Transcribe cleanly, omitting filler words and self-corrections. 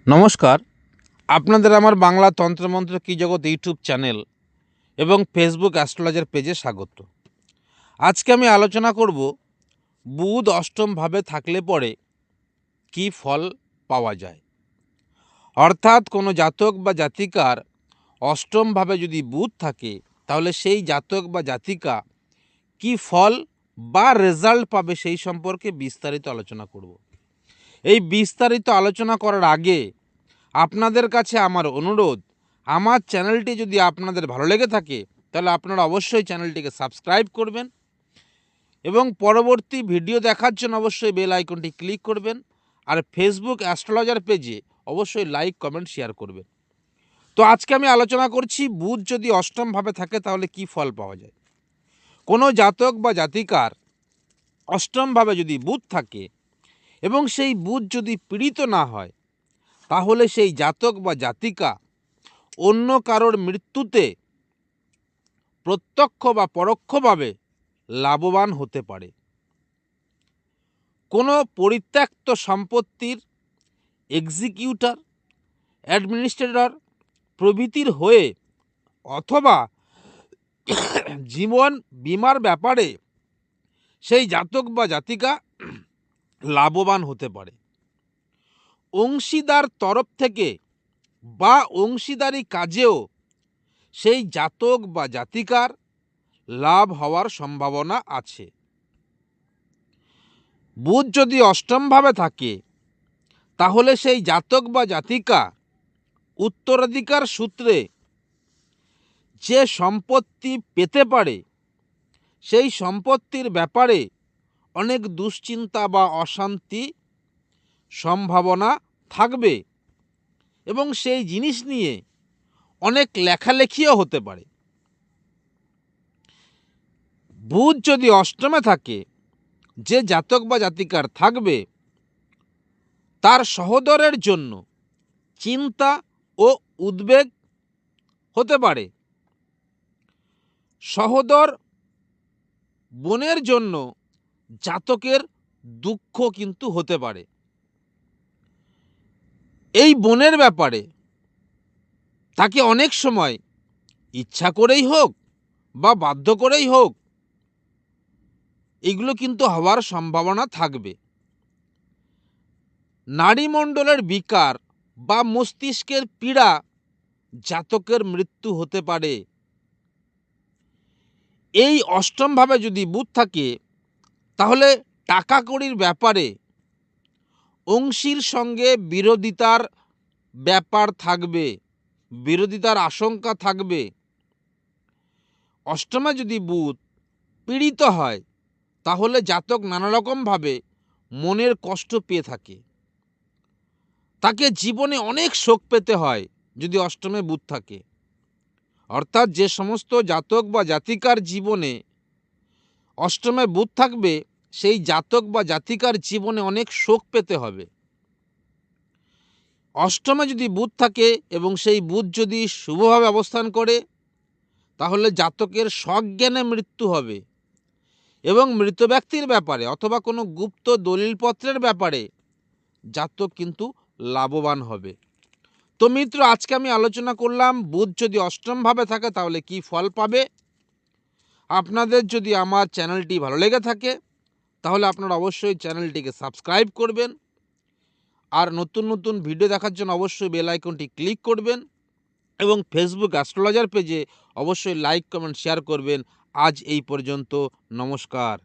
নমস্কার, আপনাদের আমার বাংলা তন্ত্রমন্ত্র কি জগৎ ইউটিউব চ্যানেল এবং ফেসবুক অ্যাস্ট্রোলজার পেজে স্বাগত। আজকে আমি আলোচনা করব বুধ অষ্টমভাবে থাকলে পরে কি ফল পাওয়া যায়। অর্থাৎ কোনো জাতক বা জাতিকার অষ্টমভাবে যদি বুধ থাকে তাহলে সেই জাতক বা জাতিকা কি ফল বা রেজাল্ট পাবে সেই সম্পর্কে বিস্তারিত আলোচনা করব। এই বিস্তারিত আলোচনা করার আগে আপনাদের কাছে আমার অনুরোধ, আমার চ্যানেলটি যদি আপনাদের ভালো লেগে থাকে তাহলে আপনারা অবশ্যই চ্যানেলটিকে সাবস্ক্রাইব করবেন এবং পরবর্তী ভিডিও দেখার জন্য অবশ্যই বেল আইকনটি ক্লিক করবেন। আর ফেসবুক অ্যাস্ট্রোলজার পেজে অবশ্যই লাইক কমেন্ট শেয়ার করবেন। তো আজকে আমি আলোচনা করছি বুধ যদি অষ্টমভাবে থাকে তাহলে কি ফল পাওয়া যায়। কোনো জাতক বা জাতিকার অষ্টমভাবে যদি বুধ থাকে এবং সেই বুধ যদি পীড়িত না হয় তাহলে সেই জাতক বা জাতিকা অন্য কারোর মৃত্যুতে প্রত্যক্ষ বা পরোক্ষভাবে লাভবান হতে পারে। কোনো পরিত্যক্ত সম্পত্তির এক্সিকিউটর, অ্যাডমিনিস্ট্রেটর প্রভৃতির হয়ে অথবা জীবন বীমার ব্যাপারে সেই জাতক বা জাতিকা লাভবান হতে পারে। অংশীদার তরফ থেকে বা অংশীদারি কাজেও সেই জাতক বা জাতিকার লাভ হওয়ার সম্ভাবনা আছে। বুধ যদি অষ্টমভাবে থাকে তাহলে সেই জাতক বা জাতিকা উত্তরাধিকার সূত্রে যে সম্পত্তি পেতে পারে সেই সম্পত্তির ব্যাপারে অনেক দুশ্চিন্তা বা অশান্তি সম্ভাবনা থাকবে এবং সেই জিনিস নিয়ে অনেক লেখালেখিও হতে পারে। বুধ যদি অষ্টমে থাকে যে জাতক বা জাতিকার থাকবে তার সহোদরের জন্য চিন্তা ও উদ্বেগ হতে পারে। সহোদর বোনের জন্য জাতকের দুঃখ কিন্তু হতে পারে। এই বোনের ব্যাপারে তাকে অনেক সময় ইচ্ছা করেই হোক বা বাধ্য করেই হোক এগুলো কিন্তু হওয়ার সম্ভাবনা থাকবে। নাড়িমণ্ডলের বিকার বা মস্তিষ্কের পীড়া জাতকের মৃত্যু হতে পারে। এই অষ্টমভাবে যদি বুধ থাকে তাহলে টাকা কড়ির ব্যাপারে অংশীর সঙ্গে বিরোধিতার ব্যাপার থাকবে, বিরোধিতার আশঙ্কা থাকবে। অষ্টমে যদি বুধ পীড়িত হয় তাহলে জাতক নানা রকমভাবে মনের কষ্ট পেয়ে থাকে। তাকে জীবনে অনেক শোক পেতে হয় যদি অষ্টমে বুধ থাকে। অর্থাৎ যে সমস্ত জাতক বা জাতিকার জীবনে অষ্টমে বুধ থাকবে সেই জাতক বা জাতিকার জীবনে অনেক শোক পেতে হবে। অষ্টমে যদি বুধ থাকে এবং সেই বুধ যদি শুভভাবে অবস্থান করে তাহলে জাতকের সজ্ঞানে মৃত্যু হবে এবং মৃত ব্যক্তির ব্যাপারে অথবা কোনো গুপ্ত দলিলপত্রের ব্যাপারে জাতক কিন্তু লাভবান হবে। তো মিত্র, আজকে আমি আলোচনা করলাম বুধ যদি অষ্টমভাবে থাকে তাহলে কি ফল পাবে। আপনাদের যদি আমার চ্যানেলটি ভালো লেগে থাকে তাহলে আপনারা অবশ্যই চ্যানেলটিকে সাবস্ক্রাইব করবেন আর নতুন নতুন ভিডিও দেখার জন্য অবশ্যই বেল আইকনটি ক্লিক করবেন এবং ফেসবুক অ্যাস্ট্রোলজার পেজে অবশ্যই লাইক কমেন্ট শেয়ার করবেন। আজ এই পর্যন্ত, নমস্কার।